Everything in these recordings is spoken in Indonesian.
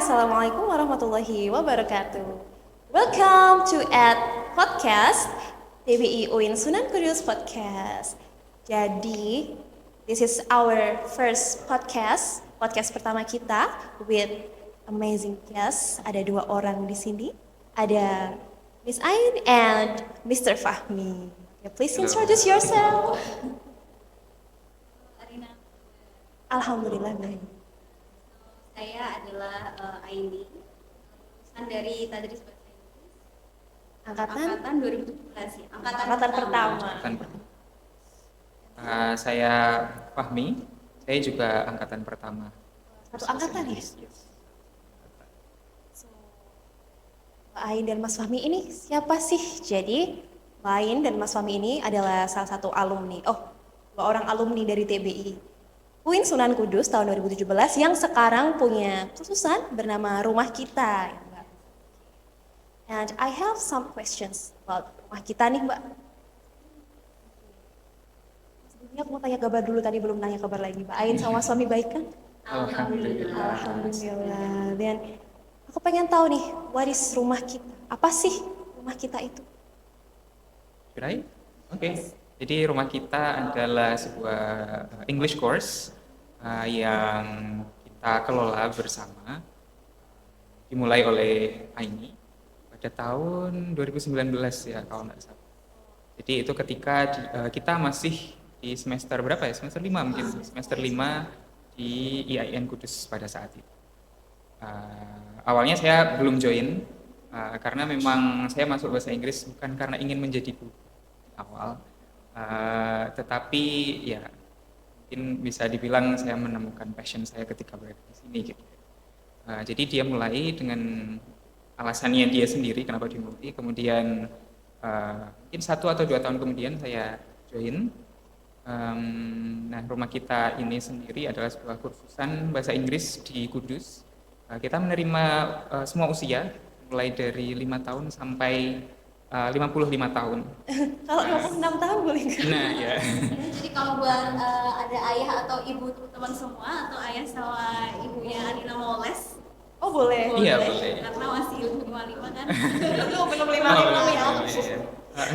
Assalamualaikum warahmatullahi wabarakatuh. Welcome to Podcast TBI UIN Sunan Kudus Podcast. Jadi, this is our first podcast pertama kita with amazing guests. Ada 2 orang di sini. Ada Miss Ain and Mr. Fahmi. Okay, please introduce yourself. Arina, Alhamdulillah baik. saya adalah Aini, lulusan dari Tadris Bahasa Inggris, angkatan 2017 ya, Angkatan pertama. Saya Fahmi, saya juga angkatan pertama. Satu angkatan ya? Yes. So, Mbak Ain dan Mas Fahmi ini siapa sih? Jadi, Mbak Ain dan Mas Fahmi ini adalah salah satu alumni. 2 orang alumni dari TBI UIN Sunan Kudus tahun 2017 yang sekarang punya khususan bernama Rumah Kita. Ya, Mbak. And I have some questions about Rumah Kita nih, Mbak. Sebelumnya aku mau tanya kabar dulu, tadi belum nanya kabar lagi. Mbak Ain sama Mas Fahmi baik kan? Alhamdulillah. Alhamdulillah. Dan aku pengen tahu nih, what is Rumah Kita? Apa sih Rumah Kita itu? Right? Oke. Jadi Rumah Kita adalah sebuah English course yang kita kelola bersama, dimulai oleh Aini pada tahun 2019 ya kalau nggak salah. Jadi itu ketika kita masih di semester berapa ya? Semester 5 mungkin. Semester 5 di IAIN Kudus pada saat itu. Awalnya saya belum join karena memang saya masuk bahasa Inggris bukan karena ingin menjadi guru awal, tetapi ya mungkin bisa dibilang saya menemukan passion saya ketika berada di sini gitu. Jadi dia mulai dengan alasannya dia sendiri kenapa dimulai, kemudian mungkin 1 atau 2 tahun kemudian saya join. Nah, Rumah Kita ini sendiri adalah sebuah kursusan bahasa Inggris di Kudus. Kita menerima semua usia, mulai dari 5 tahun sampai 55 tahun. Kalau 56 tahun boleh nggak? Nah, ya. Jadi kalau buat ada ayah atau ibu teman semua atau ayah sama ibunya Arina mau les, Oh boleh. Iya, boleh. karena masih 55 kan. Belum 55 ya.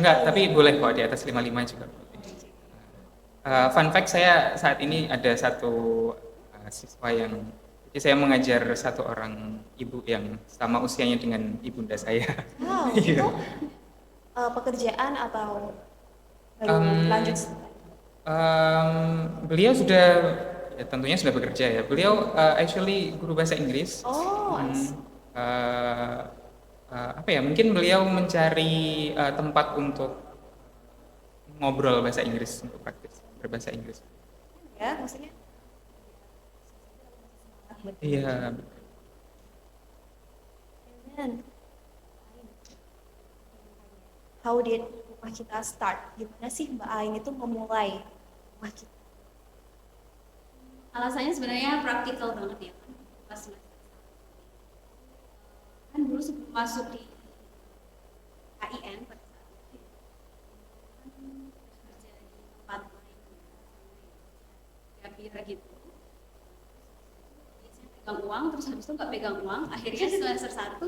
Enggak, tapi boleh kok di atas 55 juga boleh. Fun fact, saya saat ini ada satu siswa yang jadi saya mengajar 1 orang ibu yang sama usianya dengan ibunda saya. Wow, Iya. itu pekerjaan atau baru lanjut? Beliau sudah ya, tentunya sudah bekerja ya. Beliau actually guru bahasa Inggris. Oh, I see. Apa ya? Mungkin beliau mencari tempat untuk ngobrol bahasa Inggris untuk praktis berbahasa Inggris. Ya, maksudnya. Iya. And how did Rumah Kita start? Gimana sih Mbak Ain itu memulai Rumah Kita? Alasannya sebenarnya praktikal banget ya kan. Pas semester 1. Kan dulu sebelum masuk di AIN pada saat itu kan kerja di tempat lain kira-kira gitu. Saya pegang uang, terus habis itu nggak pegang uang. Akhirnya semester 1,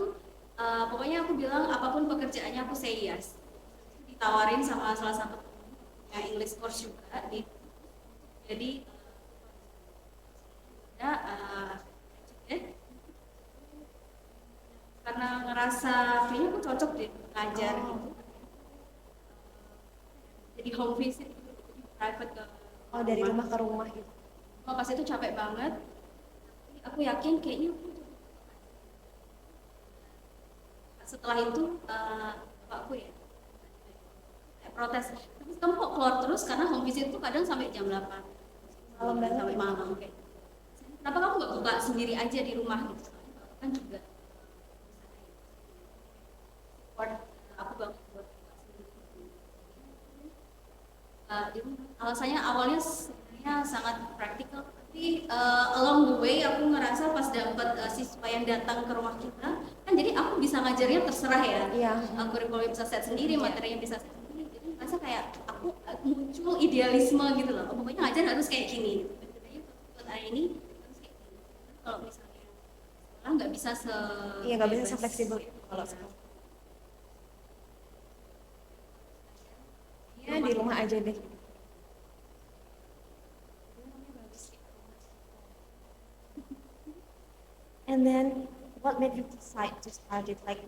pokoknya aku bilang apapun pekerjaannya aku say yes. Ditawarin sama salah satu yang English course juga di, jadi karena ngerasa kayaknya aku cocok deh ngajar gitu. Jadi home visit gitu, jadi private ke Oh, dari rumah ke rumah gitu. Pas itu capek banget, tapi aku yakin kayaknya aku cocok. Setelah itu bapakku ya protes, terus kamu kok keluar terus, karena home visit itu kadang sampai jam 8 Malam banget. sampai malam kayak. Kenapa kamu nggak buka sendiri aja di rumah gitu? Kan juga support aku banget buat buka sendiri. Alasannya awalnya sebenarnya sangat praktikal, tapi along the way aku ngerasa pas dapat siswa yang datang ke rumah kita, kan jadi aku bisa ngajarnya terserah ya. Iya. Kurikulum bisa set sendiri, materinya bisa set sendiri. Jadi merasa kayak aku muncul idealisme gitu loh. Pokoknya ngajar harus kayak gini. Gitu. Buat hari ini harus kayak gini. Kalau misalnya sekolah sekarang nggak bisa Iya, nggak bisa bebas. se-fleksibel itu kalau sekarang. Ya di rumah aja deh. And then what made you decide to start it? Like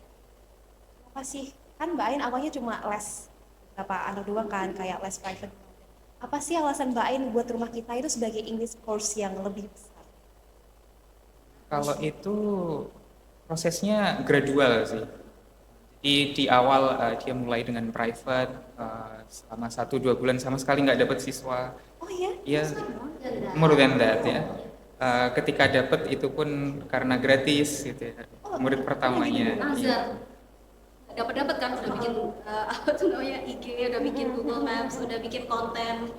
apa sih? Kan Mbak Ain awalnya cuma les berapa anu doang kan, kayak les private. Apa sih alasan Mbak Ain buat rumah kita itu sebagai English course yang lebih besar? Kalau itu prosesnya gradual sih. Jadi di awal dia mulai dengan private selama 1-2 bulan sama sekali nggak dapat siswa. Oh iya? Ya, more than that ya. Ketika dapat itu pun karena gratis gitu ya. Murid pertamanya. Iya. Azhar dapat kan udah bikin apa tuh namanya IG, udah bikin Google Maps, udah bikin konten.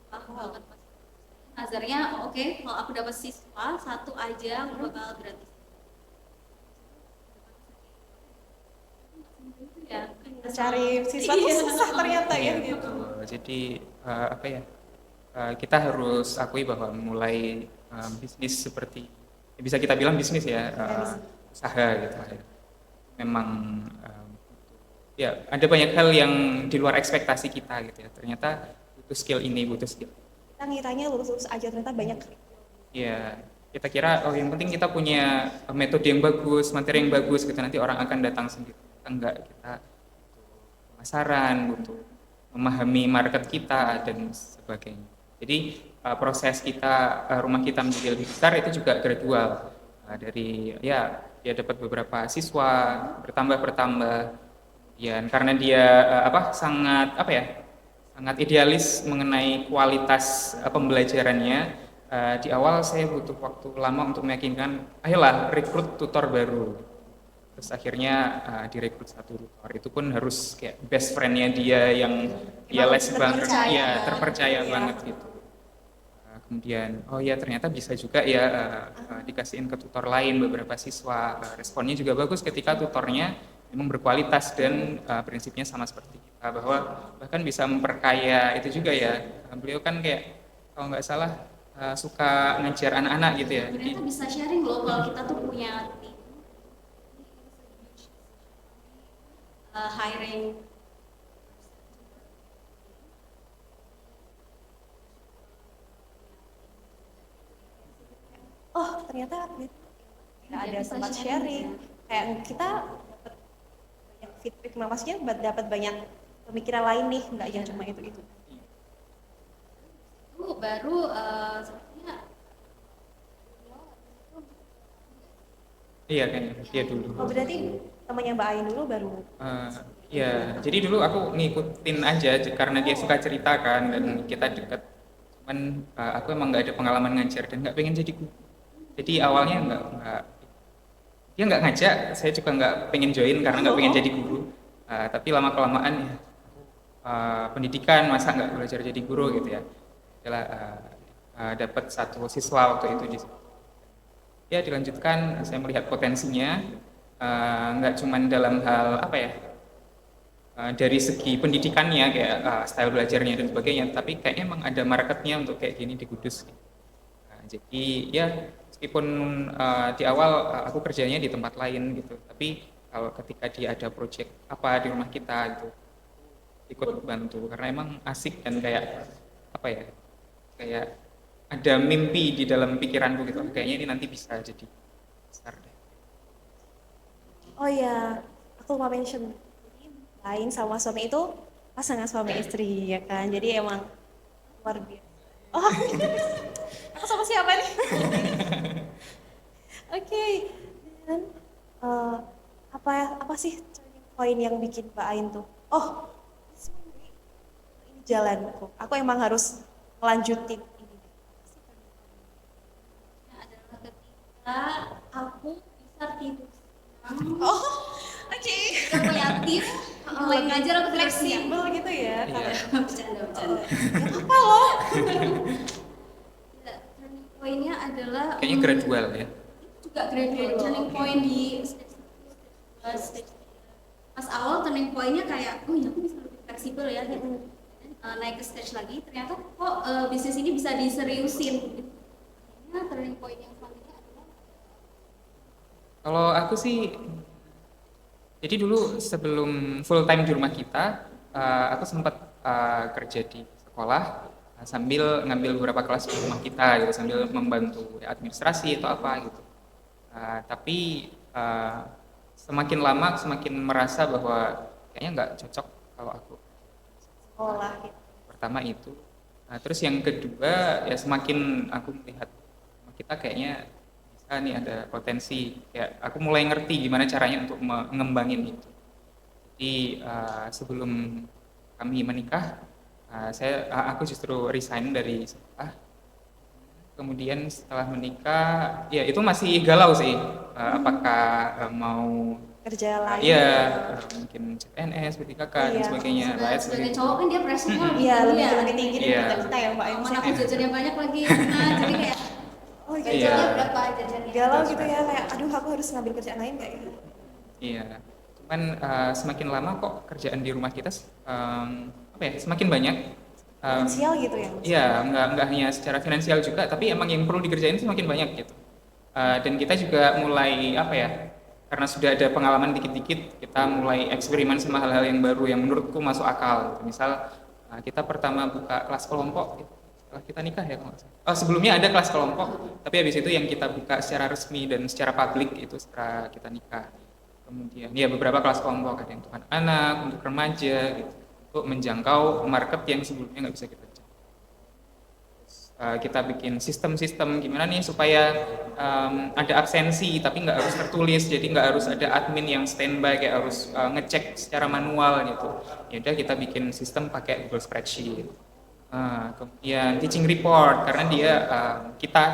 Banget pas. Azharnya oke, kalau aku dapat siswa satu aja aku bakal gratis. Ya, Cari siswa tuh susah ternyata ya. Iya, betul. Jadi apa ya? Kita harus akui bahwa mulai bisnis seperti ya bisa kita bilang bisnis ya, usaha gitu ya. Memang ya ada banyak hal yang di luar ekspektasi kita gitu ya. Ternyata butuh skill ini, butuh skill. Kita ngiranya lulus-lulus aja, ternyata banyak. Ya, kita kira oh yang penting kita punya metode yang bagus, materi yang bagus gitu nanti orang akan datang sendiri. Enggak, kita butuh pemasaran, butuh memahami market kita dan sebagainya. Jadi proses kita rumah kita menjadi lebih besar itu juga gradual. Dari ya dia dapat beberapa siswa bertambah, ya karena dia sangat sangat idealis mengenai kualitas pembelajarannya. Di awal saya butuh waktu lama untuk meyakinkan, ayolah rekrut tutor baru. Terus akhirnya direkrut satu tutor, itu pun harus kayak best friend-nya dia yang dia les banget, ya terpercaya banget gitu. Kemudian oh ya ternyata bisa juga ya dikasihin ke tutor lain beberapa siswa. Responnya juga bagus ketika tutornya memang berkualitas dan prinsipnya sama seperti kita, bahwa bahkan bisa memperkaya itu juga ya. Beliau kan kayak kalau nggak salah suka ngajar anak-anak gitu ya. Jadi ternyata bisa sharing loh kalau kita tuh punya tim hiring. Oh ternyata nggak ada Bisa tempat sharing, sharing. Kayak kita dapat banyak feedback, maksudnya dapat banyak pemikiran lain nih, nggak yang cuma itu. Itu baru sepertinya iya kayaknya dia dulu. Oh berarti temannya Mbak Ain dulu baru. Ya, jadi dulu aku ngikutin aja karena dia suka cerita kan dan kita deket. Cuman aku emang nggak ada pengalaman ngajar dan nggak pengen jadi guru. Jadi awalnya nggak dia nggak ngajak, saya juga nggak pengen join karena nggak pengen jadi guru. Tapi lama kelamaan ya pendidikan masa nggak belajar jadi guru gitu ya. Adalah dapat satu siswa waktu itu di situ. Ya dilanjutkan, saya melihat potensinya nggak cuman dalam hal dari segi pendidikannya kayak style belajarnya dan sebagainya, tapi kayaknya emang ada marketnya untuk kayak gini di Kudus. Jadi ya meskipun di awal aku kerjanya di tempat lain gitu, tapi kalau ketika dia ada project apa di rumah kita gitu ikut bantu karena emang asik dan kayak kayak ada mimpi di dalam pikiranku gitu, kayaknya ini nanti bisa jadi besar deh. Oh ya, aku mau mention lain sama suami itu pasangan suami istri ya kan, jadi emang luar biasa. Oh, aku sama siapa nih? Oke, dan apa sih turning point yang bikin Mbak Ain tuh? Oh, ini jalanku. Aku emang harus melanjutin ini. adalah ketika aku bisa tidur siang, Oh, oke. kreatif, mulai ngajar aku tidur siang. Fleksibel gitu ya. Iya. Bercanda. Ya apa loh? Ya, turning point-nya adalah Kayaknya gradual ya. juga gradual. Turning point di stage 3. Pas awal turning point-nya kayak, oh ya aku bisa lebih fleksibel ya gitu. Naik ke stage lagi, ternyata kok bisnis ini bisa diseriusin. Akhirnya Kalau aku sih, jadi dulu sebelum full time di rumah kita, aku sempat kerja di sekolah sambil ngambil beberapa kelas di rumah kita gitu, sambil membantu ya, administrasi atau apa gitu. Tapi semakin lama semakin merasa bahwa kayaknya nggak cocok kalau aku. Sekolah gitu. Pertama itu. Terus yang kedua ya semakin aku melihat rumah kita kayaknya bisa nih ada potensi. Kayak aku mulai ngerti gimana caranya untuk mengembangin itu. Jadi sebelum kami menikah, aku justru resign dari sekolah. Kemudian setelah menikah, ya itu masih galau sih. Apakah mau Kerja lain. ya mungkin CPNS, PTKK dan Iya. sebagainya, lain Sebagai sebagainya. cowok kan dia pressure-nya lebih Iya, tinggi lebih ya. lebih tinggi Iya. daripada kita ya Mbak. Mana aku jajannya banyak lagi, nah jadi kayak Oh gitu. Iya. gajinya berapa jajannya. Galau gitu ya, kayak aduh aku harus ngambil kerjaan lain kayak gitu. Iya, cuman semakin lama kok kerjaan di rumah kita apa ya semakin banyak. Finansial gitu ya. Iya, nggak hanya secara finansial juga, tapi emang yang perlu dikerjain semakin banyak gitu. Dan kita juga mulai apa ya, karena sudah ada pengalaman dikit-dikit, kita mulai eksperimen sama hal-hal yang baru yang menurutku masuk akal. Misal kita pertama buka kelas kelompok setelah kita nikah ya kalau nggak salah. Oh, sebelumnya ada kelas kelompok, tapi habis itu yang kita buka secara resmi dan secara publik itu setelah kita nikah. Kemudian ya beberapa kelas kelompok, ada yang untuk anak-anak, untuk remaja gitu, untuk menjangkau market yang sebelumnya nggak bisa kita jangkau. Kita bikin sistem-sistem gimana nih supaya ada absensi tapi nggak harus tertulis, jadi nggak harus ada admin yang standby kayak harus ngecek secara manual gitu. Ya udah kita bikin sistem pakai Google Spreadsheet. Kemudian teaching report karena dia kita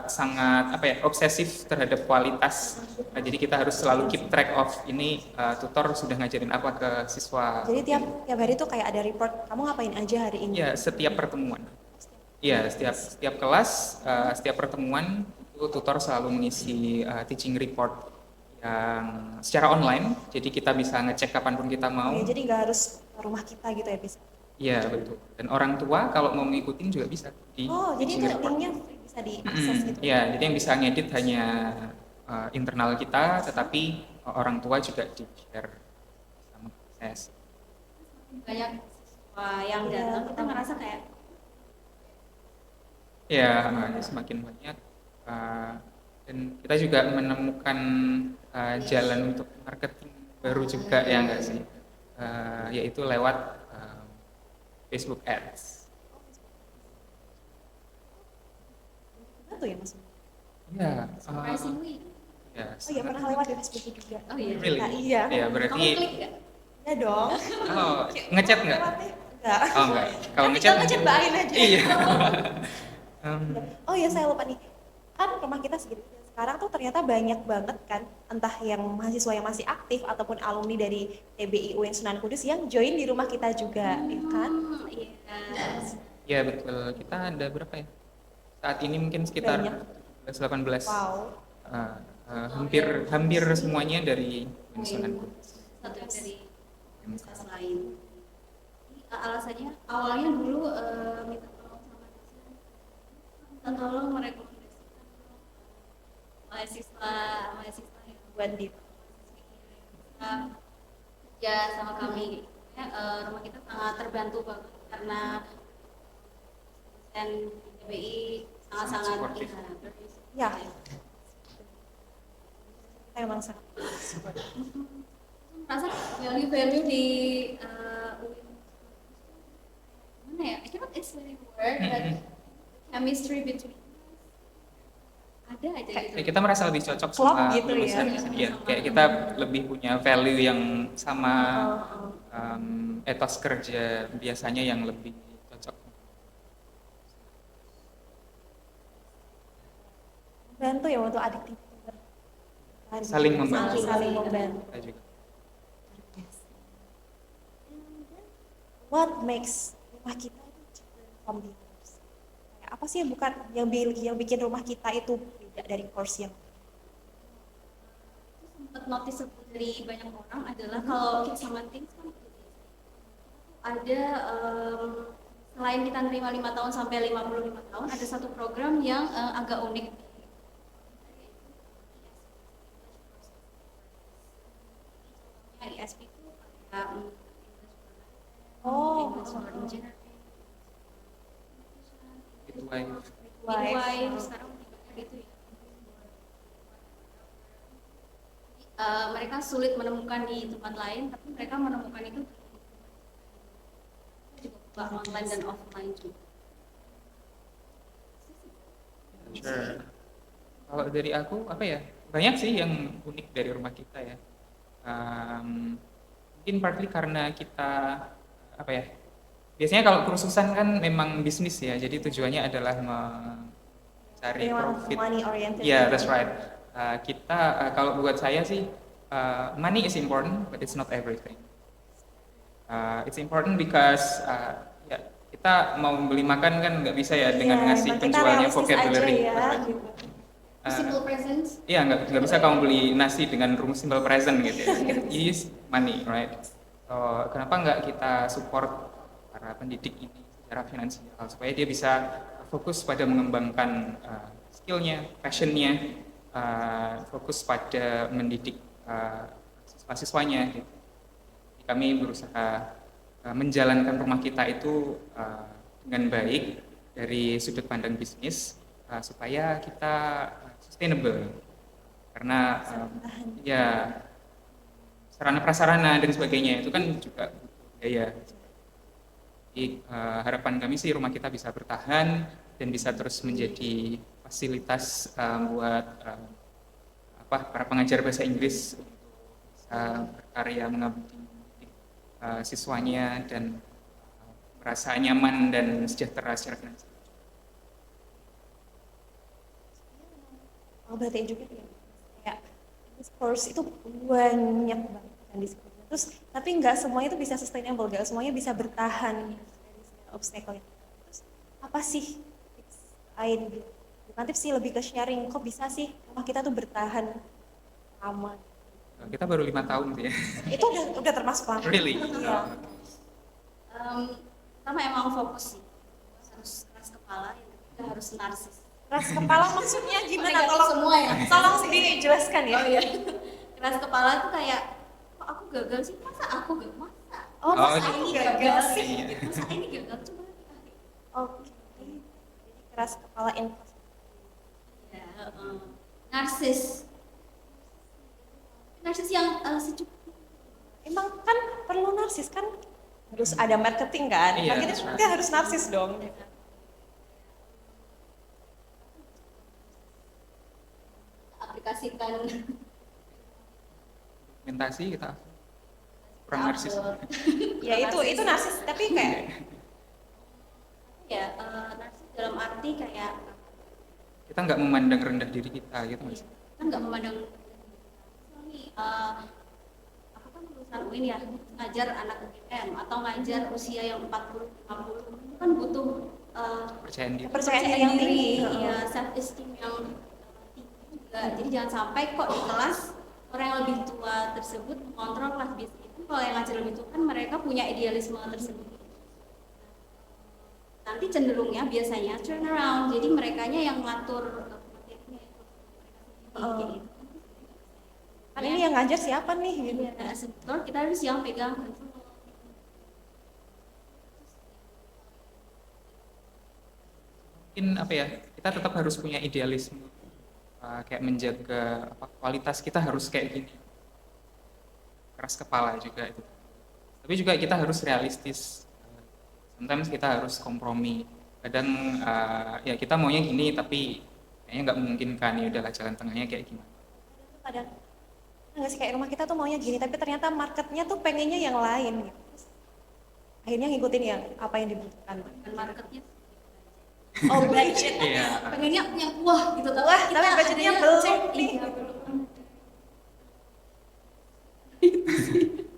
sangat apa ya obsesif terhadap kualitas. Jadi kita harus selalu keep track of ini tutor sudah ngajarin apa ke siswa. Jadi tiap tiap hari tuh kayak ada report, kamu ngapain aja hari ini? Ya setiap pertemuan. Iya, setiap kelas, setiap pertemuan itu tutor selalu mengisi teaching report yang secara online, jadi kita bisa ngecek kapanpun kita mau. Oke, jadi nggak harus ke rumah kita gitu ya bisa. Iya betul. Dan orang tua kalau mau ngikutin juga bisa di Oh, jadi teaching itu report. linknya bisa diakses gitu. Iya, jadi yang bisa ngedit hanya internal kita, tetapi orang tua juga di share sama akses. Banyak siswa yang Iya. datang kita ngerasa kayak Ya, semakin banyak dan kita juga menemukan jalan untuk marketing baru juga ya enggak sih, yaitu lewat Facebook Ads. Itu ya Mas. Ya, surprisingly. ya. Oh iya pernah lewat di Facebook juga. Oh iya. Really? Nah, iya. Ya Kamu berarti, klik nggak? Ya dong. oh ngechat nggak? Lewatnya enggak. Oh enggak. Kalau Nanti ngechat, kalau ngechat Mbak Ain aja. Iya. Oh iya saya lupa nih. Kan rumah kita segitu. Sekarang tuh ternyata banyak banget kan, entah yang mahasiswa yang masih aktif ataupun alumni dari TBI UIN Sunan Kudus yang join di rumah kita juga, ya kan? Iya. Ya betul. Kita ada berapa ya? Saat ini mungkin sekitar Banyak. 18. Wow. Hampir semuanya dari Sunan Kudus. Satu dari universitas lain. Jadi, alasannya awalnya dulu minta tolong sama dosen, minta tolong merekomendasikan mahasiswa yang Buat di bisa kerja sama kami. Rumah kita sangat terbantu banget karena dosen TBI sangat-sangat Supportive. Ya. Kita emang sangat merasa value di UIN. Gimana ya? I cannot explain the word, but chemistry between ada aja gitu. Kayak kita merasa lebih cocok Klop sama gitu ya. lulusan di sini. Ya, kayak kita lebih punya value yang sama, etos kerja biasanya yang lebih cocok. bantu ya untuk adik tingkat. Saling membantu. Saling membantu. Kita juga. What makes rumah kita itu different from the others? Kayak apa sih yang bukan yang bikin rumah kita itu beda dari course yang Sempat notice dari banyak orang adalah kalau Kids Sama Things kan ada selain kita nerima 5 tahun sampai 55 tahun ada satu program yang agak unik. ISP itu kayak Oh, English Learning Generate, Itu why. midwife, sekarang juga gitu ya. Mereka sulit menemukan di tempat lain, tapi mereka menemukan itu juga online dan offline juga. Sure. Kalau dari aku apa ya? Banyak sih yang unik dari rumah kita ya. Mungkin partly karena kita apa ya? Biasanya kalau kursusan kan memang bisnis ya. Jadi tujuannya adalah mencari memang profit. money oriented. Yeah, that's right. Kita kalau buat saya sih money is important, but it's not everything. It's important because ya kita mau beli makan kan nggak bisa ya dengan Iya, ngasih emang kita penjualnya realistis vocabulary. aja ya, That's right. gitu. Simple presence. Iya nggak bisa kamu beli nasi dengan rumus simple present gitu ya. It is money, right? So, kenapa nggak kita support para pendidik ini secara finansial supaya dia bisa fokus pada mengembangkan skillnya, passionnya, fokus pada mendidik siswa-siswanya. Gitu. Jadi kami berusaha menjalankan rumah kita itu dengan baik dari sudut pandang bisnis supaya kita sustainable karena ya sarana prasarana dan sebagainya itu kan juga butuh biaya. Jadi harapan kami sih rumah kita bisa bertahan dan bisa terus menjadi fasilitas buat para pengajar bahasa Inggris untuk bisa berkarya mengabdi siswanya dan merasa nyaman dan sejahtera secara finansial. Oh, berarti juga ya. Kayak course itu banyak banget kan di sekolah. Terus tapi nggak semuanya itu bisa sustainable, nggak semuanya bisa bertahan dari segala obstacle. Terus apa sih tips lain gitu? Bukan tips sih, lebih ke sharing. Kok bisa sih rumah kita tuh bertahan lama? Kita baru 5 tahun sih ya. Itu udah termasuk lama. Really? Iya. Pertama emang fokus sih, harus keras kepala, yang ketiga harus narsis. Keras kepala maksudnya gimana? Negatif Tolong semua ya. tolong dijelaskan ya. Oh iya. Keras kepala tuh kayak, kok aku gagal sih? Masa aku gak masa? Oh, Oh, masa gitu. ini gagal sih? Iya. Masa ini gagal? Coba lagi. Oke. Jadi keras kepala investasi. Ya, narsis. Narsis yang secukupnya. Emang kan perlu narsis kan? Harus ada marketing kan? Iya, Marketing that's right. juga harus narsis dong. Aplikasikan Dokumentasi kita kurang narsis. Ya itu narsis tapi kayak ya, narsis dalam arti kayak Kita nggak memandang rendah diri kita gitu Mas. kan nggak memandang nih, aku kan lulusan UIN ya, ngajar anak UGM atau ngajar usia yang 40 50 itu kan butuh Percayaan diri. kepercayaan yang tinggi. ya self esteem yang tinggi juga. Jadi jangan sampai kok di kelas orang yang lebih tua tersebut mengontrol kelas. Biasanya kan kalau yang ngajar lebih tua kan mereka punya idealisme tersebut. Nanti cenderungnya biasanya turn around, jadi merekanya yang ngatur materinya itu mereka sendiri, kayak gitu. Kan ini yang ngajar siapa nih gitu. Iya, sebetulnya kita harus yang pegang control. Mungkin apa ya? Kita tetap harus punya idealisme. Kayak menjaga kualitas kita harus kayak gini. Keras kepala juga itu. Tapi juga kita harus realistis. Sometimes kita harus kompromi. Kadang ya kita maunya gini tapi kayaknya nggak memungkinkan, ya udahlah jalan tengahnya kayak gimana. Kadang nggak sih, kayak rumah kita tuh maunya gini tapi ternyata marketnya tuh pengennya yang lain gitu. Terus akhirnya ngikutin yang apa yang dibutuhkan. Dan marketnya Oh, budget. Iya. pengennya yang wah gitu, Wah, tapi budgetnya belum nih. iya, belum.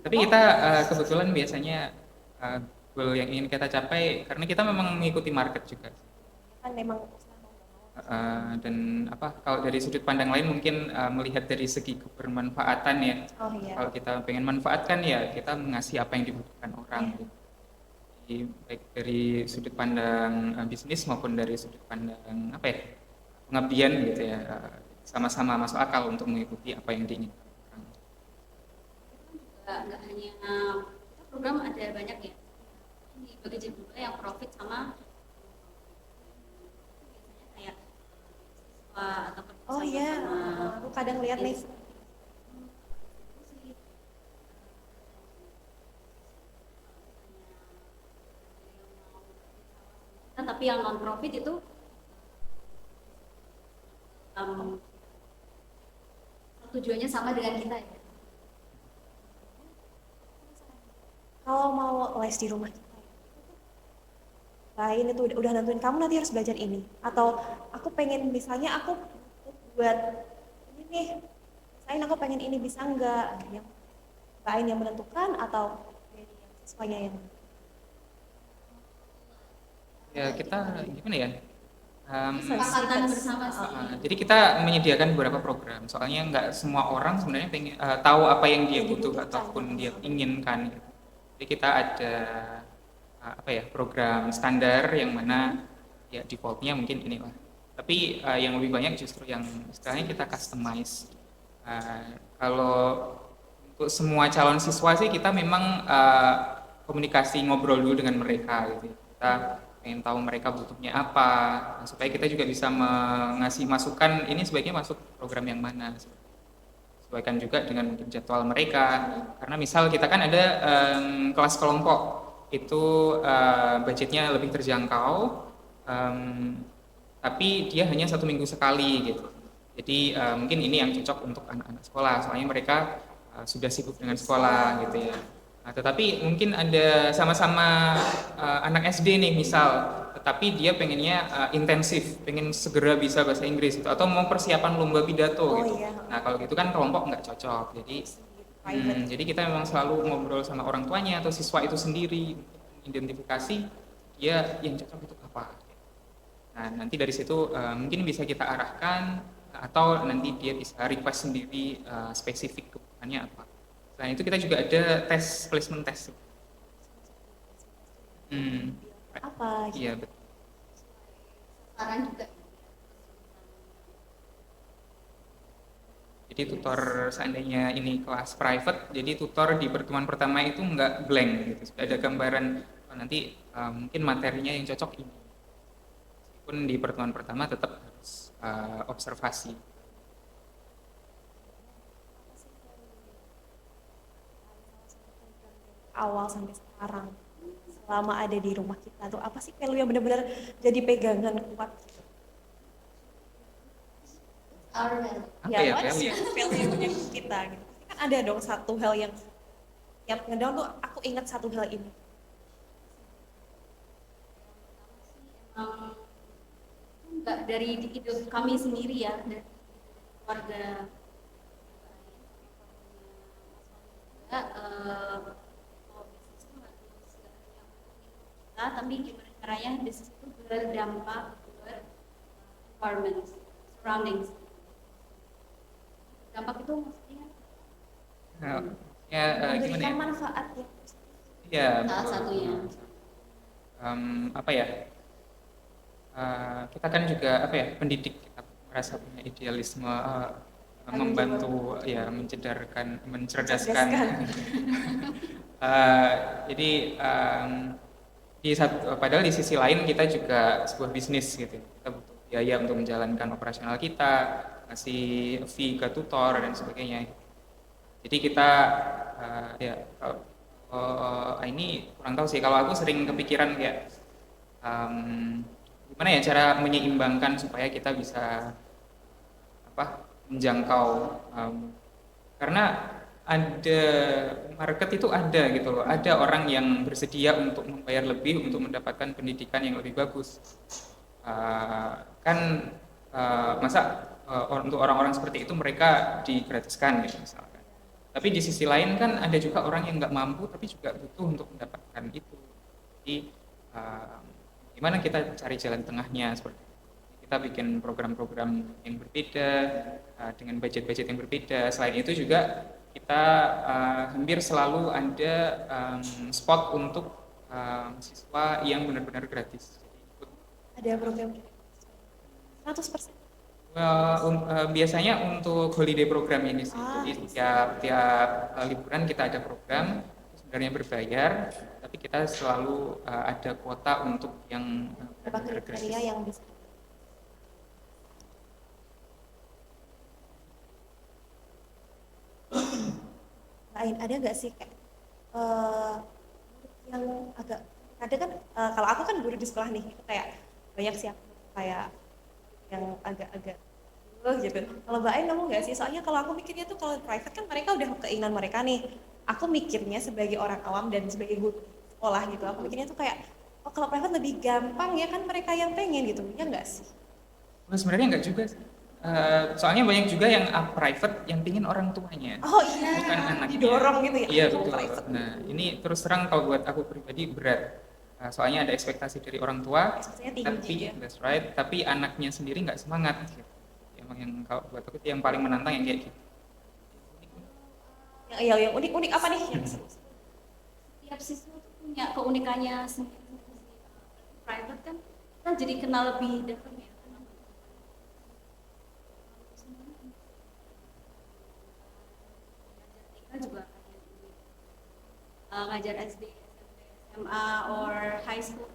Tapi kita kebetulan biasanya goal yang ingin kita capai karena kita memang mengikuti market juga. Kan memang Dan kalau dari sudut pandang lain mungkin melihat dari segi kebermanfaatan ya. oh iya. Kalau kita pengen manfaatkan ya kita mengasih apa yang dibutuhkan orang. Iya. Jadi, baik dari sudut pandang bisnis maupun dari sudut pandang pengabdian gitu ya, sama-sama masuk akal untuk mengikuti apa yang diinginkan orang. nggak hanya program ada banyak ya. Di bagi juga yang profit sama biasanya kayak siswa atau Oh kerjasama iya, sama aku kadang lihat nih. tapi yang non profit itu tujuannya sama dengan kita ya. Kalau mau les di rumah kita, lain itu udah nentuin kamu nanti harus belajar ini. Atau aku pengen misalnya aku buat ini nih, misalnya aku pengen ini bisa nggak? Yang lain yang menentukan atau dari yang siswanya yang Ya kita gimana ya? Kesepakatan bersama sih. Jadi kita menyediakan beberapa program. Soalnya nggak semua orang sebenarnya pengen tahu apa yang dia Yang butuh dibutuhkan. ataupun dia inginkan. Gitu. Jadi kita ada apa ya program standar yang mana ya defaultnya mungkin inilah. Tapi yang lebih banyak justru yang istilahnya kita customize. Kalau untuk semua calon siswa sih kita memang komunikasi ngobrol dulu dengan mereka gitu. Kita pengen tahu mereka butuhnya apa supaya kita juga bisa mengasih masukan ini sebaiknya masuk program yang mana sesuaikan juga dengan mungkin jadwal mereka karena misal kita kan ada kelas kelompok itu budgetnya lebih terjangkau tapi dia hanya 1 minggu sekali gitu jadi mungkin ini yang cocok untuk anak-anak sekolah soalnya mereka sudah sibuk dengan sekolah gitu ya. Nah, tetapi mungkin ada sama-sama anak SD nih misal, tetapi dia pengennya intensif, pengen segera bisa bahasa Inggris gitu, atau mau persiapan lomba pidato Oh gitu. iya. Nah kalau gitu kan kelompok nggak cocok, jadi kita memang selalu ngobrol sama orang tuanya atau siswa itu sendiri untuk identifikasi dia yang cocok untuk apa. Nah nanti dari situ mungkin bisa kita arahkan atau nanti dia bisa request sendiri spesifik kebutuhannya apa. Selain itu kita juga ada tes placement test. Apa gitu? Iya betul. Saran juga. Jadi tutor seandainya ini kelas private, jadi tutor di pertemuan pertama itu nggak blank gitu. Sudah ada gambaran oh, nanti mungkin materinya yang cocok ini. Meskipun di pertemuan pertama tetap harus observasi. Awal sampai sekarang selama ada di rumah kita tuh apa sih value yang benar-benar jadi pegangan kuat gitu? Our value. Apa ya what value? sih value-nya kita gitu. Pasti kan ada dong satu hal yang tiap ngedown tuh aku ingat satu hal ini. Enggak dari hidup kami sendiri ya, dari keluarga kita, tapi gimana caranya bisnis itu berdampak buat environment, surroundings. Dampak itu maksudnya Nah, ya gimana ya? Memberikan manfaat ya. Ya salah betul. satunya. Apa ya? Kita kan juga apa ya pendidik kita merasa punya idealisme membantu ya mencerdaskan. Jadi padahal di sisi lain kita juga sebuah bisnis gitu. Kita butuh biaya untuk menjalankan operasional kita, ngasih fee ke tutor dan sebagainya. Jadi kita ya ini kurang tahu sih. Kalau aku sering kepikiran kayak gimana ya cara menyeimbangkan supaya kita bisa menjangkau karena ada market itu ada gitu loh ada orang yang bersedia untuk membayar lebih untuk mendapatkan pendidikan yang lebih bagus kan masa untuk orang-orang seperti itu mereka digratiskan gitu misalkan tapi di sisi lain kan ada juga orang yang nggak mampu tapi juga butuh untuk mendapatkan itu jadi gimana kita cari jalan tengahnya seperti itu. Kita bikin program-program yang berbeda dengan budget-budget yang berbeda. Selain itu juga kita hampir selalu ada spot untuk siswa yang benar-benar gratis. Jadi, Ada program 100%. Biasanya untuk holiday program ini sih. Ah, Jadi tiap liburan kita ada program sebenarnya berbayar, tapi kita selalu ada kuota untuk yang berapa benar-benar kriteria gratis. yang bisa. Lain ada nggak sih kayak eh, yang agak ada kan kalau aku kan guru di sekolah nih itu kayak banyak sih aku kayak yang agak-agak gitu. Kalau Mbak Ain kamu nggak sih? Soalnya kalau aku mikirnya tuh kalau private kan mereka udah keinginan mereka nih. Aku mikirnya sebagai orang awam dan sebagai guru sekolah gitu. Aku mikirnya tuh kayak oh kalau private lebih gampang ya kan mereka yang pengen gitu. Ya nggak sih? Nah, sebenarnya nggak juga sih. Soalnya banyak juga yang private yang pingin orang tuanya, Oh iya, bukan anaknya. didorong gitu ya. Iya Aku betul. private. Nah ini terus terang kalau buat aku pribadi berat. Soalnya ada ekspektasi dari orang tua, Ekspektasinya tinggi tapi ya. that's right. Tapi anaknya sendiri nggak semangat. Gitu. Emang yang kalau buat aku itu yang paling menantang yang kayak gitu. Yang unik-unik apa nih? Yang seru? Tiap siswa tuh punya keunikannya sendiri. Private kan kita jadi kenal lebih dalam ya. Kita juga ngajar SD, SMP, SMA, or high school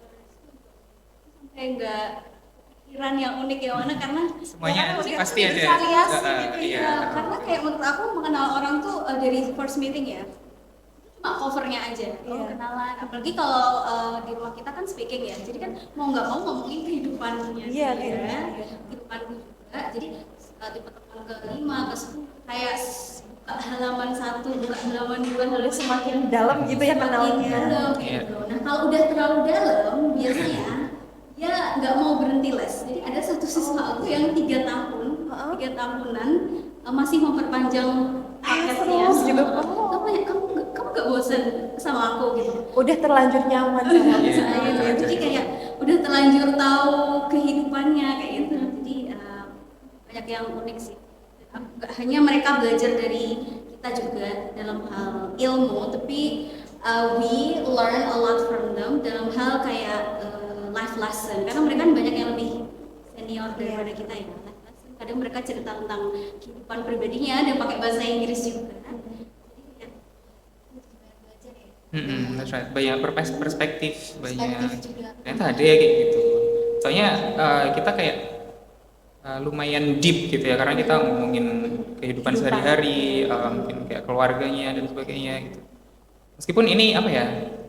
sampai nggak pikiran yang unik yang mana karena Semuanya Ya, udah pasti ada. bervariasi Uh, gitu iya. ya, karena kayak menurut aku mengenal orang tuh dari first meeting ya cuma covernya aja, Iya. kenalan. Apalagi kalau di rumah kita kan speaking ya, jadi kan mau nggak mau ngomongin kehidupannya Iya, dia, kehidupan. kehidupanku juga. Jadi tipe teman ke-5, ke-10 kayak buka halaman 1, buka halaman 2, Udah semakin dalam gitu ya kenalnya. dalam Iya. gitu. Nah kalau udah terlalu dalam biasanya dia nggak mau berhenti les. Jadi ada satu siswa aku yang 3 tahun, Heeh. 3 tahunan masih memperpanjang paketnya. terus gitu. Kamu nggak bosan sama aku gitu? Udah terlanjur nyaman sama Iya. saya gitu ya. Jadi kayak udah terlanjur tahu kehidupannya kayak gitu. Jadi banyak yang unik sih. Gak hanya mereka belajar dari kita juga dalam hal ilmu, tapi we learn a lot from them dalam hal kayak life lesson. Karena mereka kan banyak yang lebih senior daripada kita ya. Life lesson. Kadang mereka cerita tentang kehidupan pribadinya dan pakai bahasa Inggris juga. Jadi ya, banyak belajar ya. That's right. Banyak perspektif, banyak. Perspektif juga. Ternyata ada ya kayak gitu. Soalnya kita kayak lumayan deep gitu ya, karena kita ngomongin kehidupan sehari-hari, mungkin kayak keluarganya dan sebagainya gitu. Meskipun ini apa ya,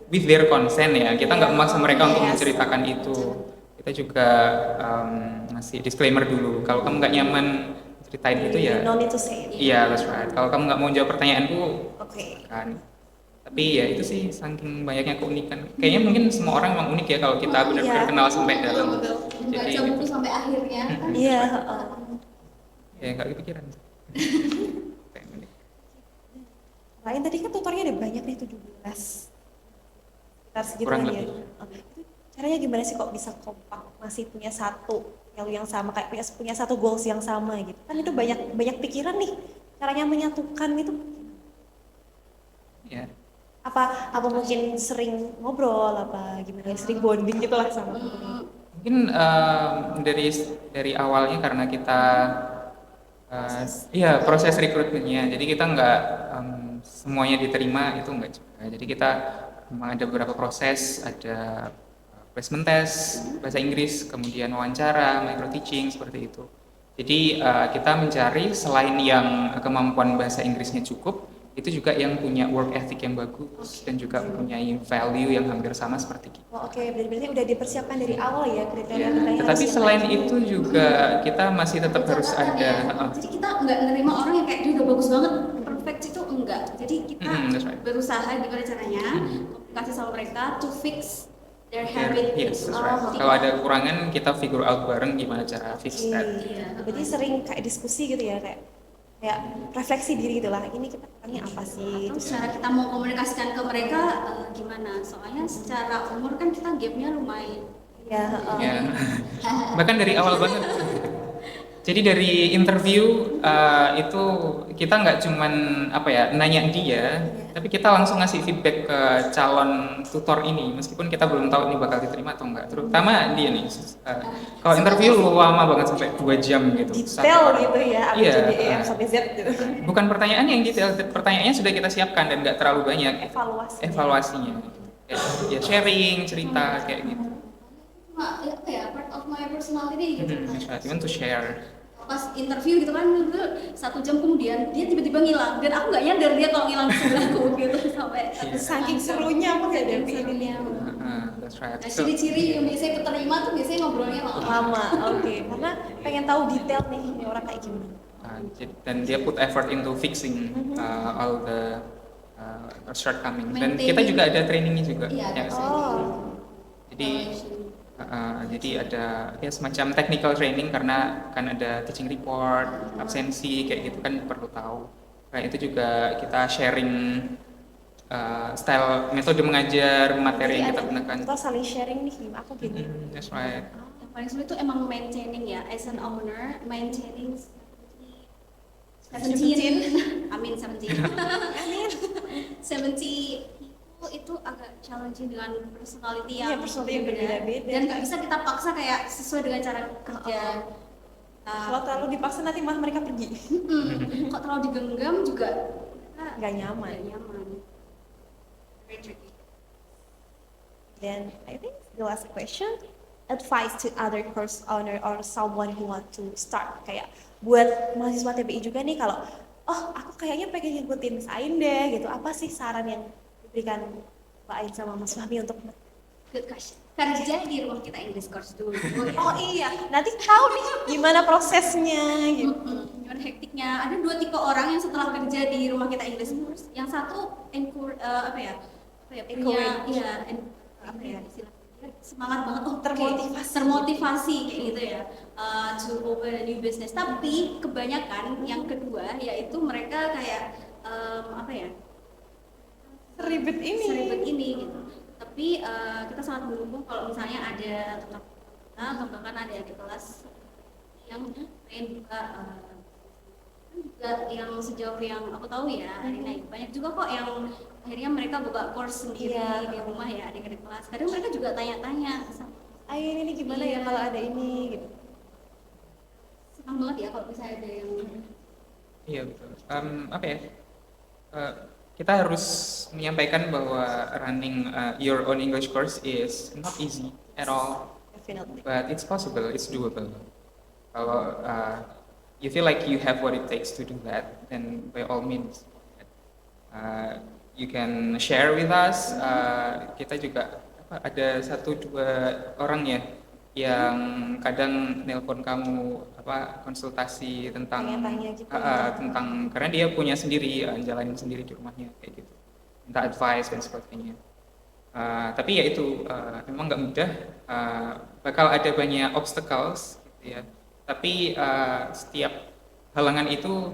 with their consent ya, kita nggak memaksa mereka untuk Yes. menceritakan itu. Kita juga ngasih disclaimer dulu, kalau kamu nggak nyaman ceritain itu ya, No need to say it. iya that's right. Kalau kamu nggak mau jawab pertanyaanku, Oke. kan. Tapi ya itu sih saking banyaknya keunikan. Kayaknya mungkin semua orang emang unik ya kalau kita benar-benar Iya. kenal sampai dalam. Betul. Jadi Baca buku sampai akhirnya kan. Iya. ya nggak kepikiran. Kayak unik. Lain tadi kan tutornya ada banyak nih 17. Sekitar segitu Kurang kan ya. lebih. Itu caranya gimana sih kok bisa kompak masih punya satu yang sama kayak punya satu goals yang sama gitu. Kan itu banyak banyak pikiran nih. Caranya menyatukan itu Ya. apa mungkin sering ngobrol apa gimana sering bonding gitu lah sama guru. Mungkin dari awalnya karena kita iya proses rekrutmennya. Jadi kita nggak semuanya diterima itu nggak juga. Jadi kita memang ada beberapa proses, ada placement test bahasa Inggris, kemudian wawancara, micro teaching seperti itu. Jadi kita mencari selain yang kemampuan bahasa Inggrisnya cukup, itu juga yang punya work ethic yang bagus dan juga mempunyai value yang hampir sama seperti kita. Oh, oke, berarti udah dipersiapkan dari awal ya Ya, kriteria-kriteria. tetapi harus selain yang itu juga kita masih tetap harus Catatan ada. ya. Jadi kita nggak nerima orang yang kayak dia udah bagus banget, perfect itu enggak. Jadi kita That's right. berusaha gimana caranya komunikasi sama mereka to fix their habit. Yes, that's Oh, right. oke. Kalau ada kekurangan kita figure out bareng gimana cara fix Oke, that. berarti sering kayak diskusi gitu ya kayak refleksi diri gitu lah. Ini kita kurangnya apa sih? Atau Terus cara kita mau komunikasikan ke mereka gimana? Soalnya secara umur kan kita gapnya lumayan. ya, Ya. Bahkan dari awal banget. Jadi dari interview itu kita nggak cuman apa ya nanya dia, tapi kita langsung ngasih feedback ke calon tutor ini, meskipun kita belum tahu ini bakal diterima atau enggak. Terutama dia nih, kalau interview lama banget sampai 2 jam gitu. satu Detail orang. gitu ya, Iya, ABCDEF sampai Z gitu. bukan pertanyaan yang detail, pertanyaannya sudah kita siapkan dan nggak terlalu banyak. Evaluasinya. Ya sharing, cerita kayak gitu. Cuma ya apa ya, part of my personality gitu. That's right. You want to share. Pas interview gitu kan, itu 1 jam kemudian dia tiba-tiba ngilang dan aku nggak nyadar dia kalau ngilang di sebelahku gitu sampai Saking serunya aku kayak Devi ini. That's right. Nah, So, ciri-ciri yang biasanya keterima tuh biasanya ngobrolnya Lama, oke. Karena pengen tahu detail nih ini orang kayak gimana. dan dia put effort into fixing all the shortcomings. Dan kita Maintaining. juga ada trainingnya juga. Iya, ada Ya, Oh, jadi jadi ada ya semacam technical training karena kan ada teaching report, absensi kayak gitu kan perlu tahu. Nah itu juga kita sharing style metode mengajar, materi yang kita gunakan. kita saling sharing nih, aku gini. That's right. yang paling sulit itu emang maintaining ya, as an owner maintaining 17 amin 17 Amin. 70 people itu agak challenging dengan personality Iya, yang personality yang berbeda-beda. dan nggak bisa kita paksa kayak sesuai dengan cara kerja. Kalau terlalu dipaksa nanti malah mereka pergi. Kok terlalu digenggam juga Nggak nyaman. nggak nyaman. Very tricky. Then I think the last question, advice to other course owner or someone who want to start, kayak buat mahasiswa TBI juga nih, kalau aku kayaknya pengen ngikutin Mas Ain deh gitu, apa sih saran yang diberikan Mbak Ain sama Mas Fahmi untuk Good question. Kerja di rumah kita English course dulu. iya, nanti tahu nih gimana prosesnya gitu. Gimana hektiknya. Ada 2 tipe orang yang setelah kerja di rumah kita English course. Yang satu punya Encourage. apa ya istilahnya, semangat banget, termotivasi kayak gitu ya, to open a new business. Tapi kebanyakan yang kedua yaitu mereka kayak Seribet ini gitu. Tapi kita sangat mendukung kalau misalnya ada tetap atau bahkan ada di kelas yang pengen buka juga yang sejauh yang aku tahu ya Arina, banyak juga kok yang akhirnya mereka buka course sendiri di rumah ya, di kelas. Kadang mereka juga tanya-tanya Ain ini gimana ya kalau ada ini gitu. senang banget ya kalau misalnya ada yang Iya betul. Kita harus menyampaikan bahwa running your own English course is not easy at all, Definitely. but it's possible, it's doable. Kalau you feel like you have what it takes to do that, then by all means, you can share with us. Kita juga ada 1-2 orang ya yang kadang nelpon kamu konsultasi tentang Tanya-tanya gitu. tentang karena dia punya sendiri jalanin sendiri di rumahnya kayak gitu, minta advice dan sebagainya. Tapi ya itu memang nggak mudah, bakal ada banyak obstacles gitu ya, tapi setiap halangan itu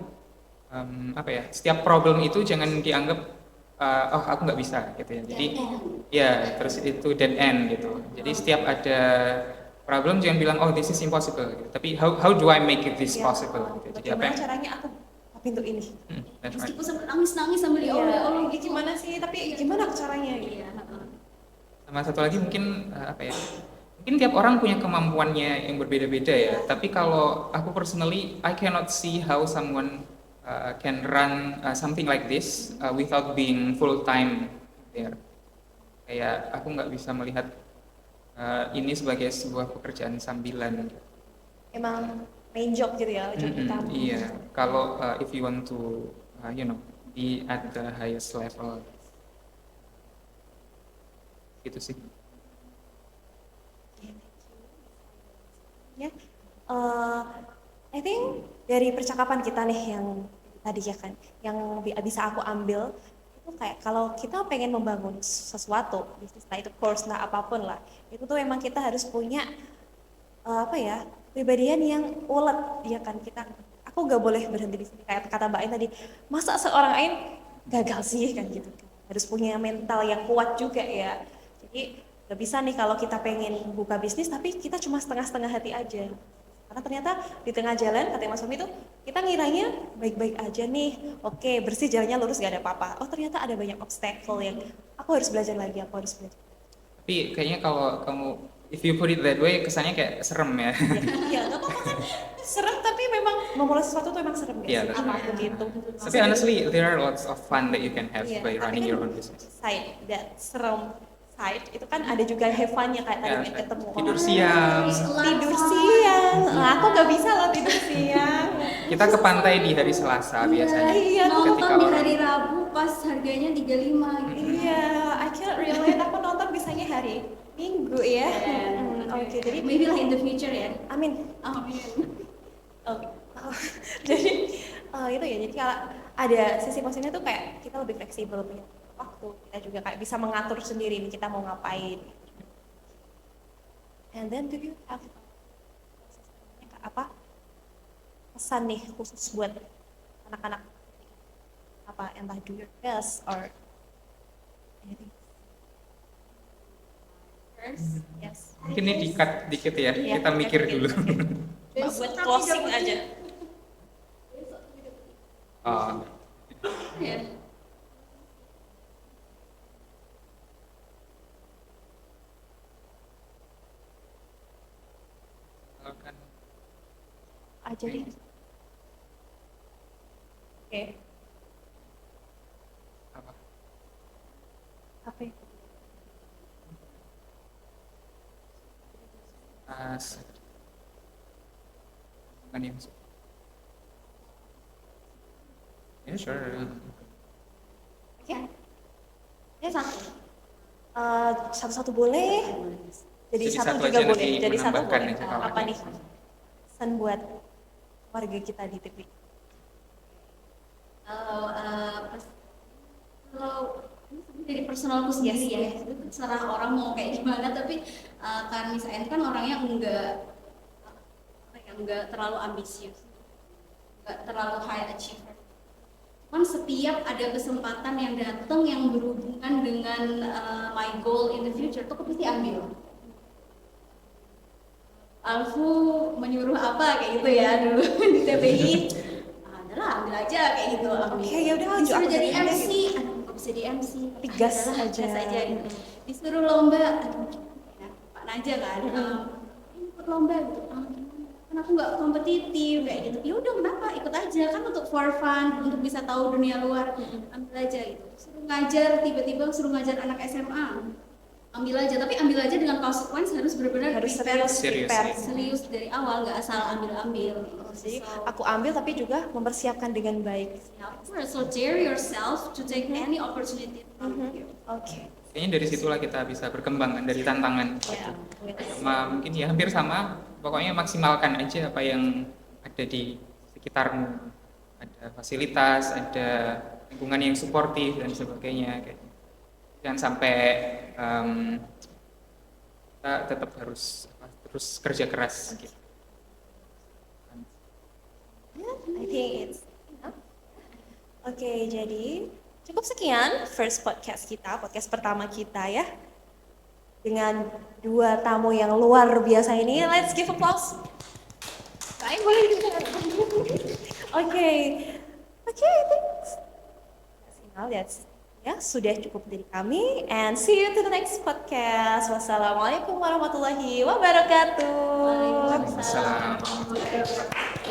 setiap problem itu jangan dianggap aku nggak bisa gitu ya, jadi ya terus itu dead end gitu. Jadi setiap ada problem jangan bilang this is impossible gitu. Tapi how do I make it this possible gitu. Jadi Bagaimana caranya aku buka pintu ini? That's right. meskipun sampai nangis sambil ya Allah ini gimana sih, tapi gimana caranya gitu. iya. Sama satu lagi mungkin mungkin tiap orang punya kemampuannya yang berbeda-beda ya. Tapi kalau aku personally I cannot see how someone can run something like this without being full time there. Kayak aku nggak bisa melihat ini sebagai sebuah pekerjaan sambilan. Emang main job gitu ya, job utama. Iya, kalau if you want to be at the highest level, gitu sih. Ya, I think dari percakapan kita nih yang tadi ya kan, yang bisa aku ambil itu kayak kalau kita pengen membangun sesuatu, bisnis lah itu course lah apapun lah, itu tuh emang kita harus punya pribadian yang ulet ya kan. Aku nggak boleh berhenti di sini kayak kata Mbak Ain tadi, masa seorang Ain gagal sih kan gitu, harus punya mental yang kuat juga ya. Jadi nggak bisa nih kalau kita pengen buka bisnis tapi kita cuma setengah-setengah hati aja, Karena ternyata di tengah jalan kata Mas Fahmi tuh kita ngiranya baik-baik aja nih, oke bersih jalannya lurus gak ada apa-apa. Oh ternyata ada banyak obstacle yang aku harus belajar lagi, aku harus belajar. Tapi kayaknya kalau kamu if you put it that way kesannya kayak serem ya. Iya, nggak apa-apa kan serem tapi memang memulai sesuatu tuh emang serem guys. Iya, betul. Apapun itu. Tapi honestly there are lots of fun that you can have Iya, by tapi running kan your own business. Side that serem side itu kan ada juga have fun-nya kayak tadi Ya, yang ketemu tidur orang. siang. Tidur siang. Aku nggak bisa loh tidur siang. Kita ke pantai di hari Selasa biasanya. Iya, Nonton ketika di orang- hari Rabu pas harganya 35 gitu. Iya, I can't relate. Aku nonton bisanya hari Minggu ya. Oke, jadi maybe lah in the future ya. amin. Amin. Oh, jadi itu ya. Jadi kalau ada sisi positifnya tuh kayak kita lebih fleksibel punya waktu. Kita juga kayak bisa mengatur sendiri nih kita mau ngapain. And then do you have apa pesan nih khusus buat anak-anak apa entah do your best or anything? Yes. Mungkin ini di-cut dikit ya, Iya, kita mikir dikit. dulu. Buat closing aja. Oh, Ya. kalau kan Aja deh. Oke. apa? Apa ya? Bukan yang ya sure. Oke. Ya satu. Satu-satu boleh. Jadi satu juga aja boleh. nanti Jadi satu menambahkan boleh. aja kalau Apa ada. nih? Pesan buat warga kita di TV. Kalau kalau ini sebenarnya dari personalku sendiri Yes, ya, yes. itu terserah orang mau kayak gimana, tapi karena misalnya kan orangnya enggak terlalu ambisius, enggak terlalu high achiever. Cuman setiap ada kesempatan yang datang yang berhubungan dengan my goal in the future, tuh aku pasti ambil. Alfu menyuruh apa kayak gitu ya dulu di TPI, adalah ambil aja kayak gitu. Oke, ya udah, Disuruh aku jadi jadi MC, aduh nggak bisa di MC, Tapi gas adalah aja. gas aja gitu. Disuruh lomba, aduh ya, Pak Naja kan, ini ikut lomba gitu, kan aku nggak kompetitif kayak gitu. Ya udah kenapa, ikut aja kan untuk for fun, untuk bisa tahu dunia luar, ambil aja gitu. Suruh ngajar, tiba-tiba suruh ngajar anak SMA, ambil aja, tapi ambil aja dengan konsekuensi harus benar-benar Harus prepare Serius, prepare. serius dari awal, nggak asal ambil-ambil gitu. Jadi So, aku ambil tapi juga mempersiapkan dengan baik. so dare yourself to take any opportunity from you. Oke. Kayaknya dari situlah kita bisa berkembang kan, dari tantangan. Ya. Sama mungkin ya hampir sama, pokoknya maksimalkan aja apa yang ada di sekitarmu. Ada fasilitas, ada lingkungan yang suportif dan sebagainya. Kayak. Jangan sampai kita tetap harus terus kerja keras. Gitu. I think it's enough. Oke, jadi cukup sekian first podcast kita, podcast pertama kita ya. Dengan dua tamu yang luar biasa ini, let's give applause. Baik, boleh juga. Oke, I think that's ya sudah cukup dari kami, and see you to the next podcast. Wassalamualaikum warahmatullahi wabarakatuh. Waalaikumsalam. Waalaikumsalam.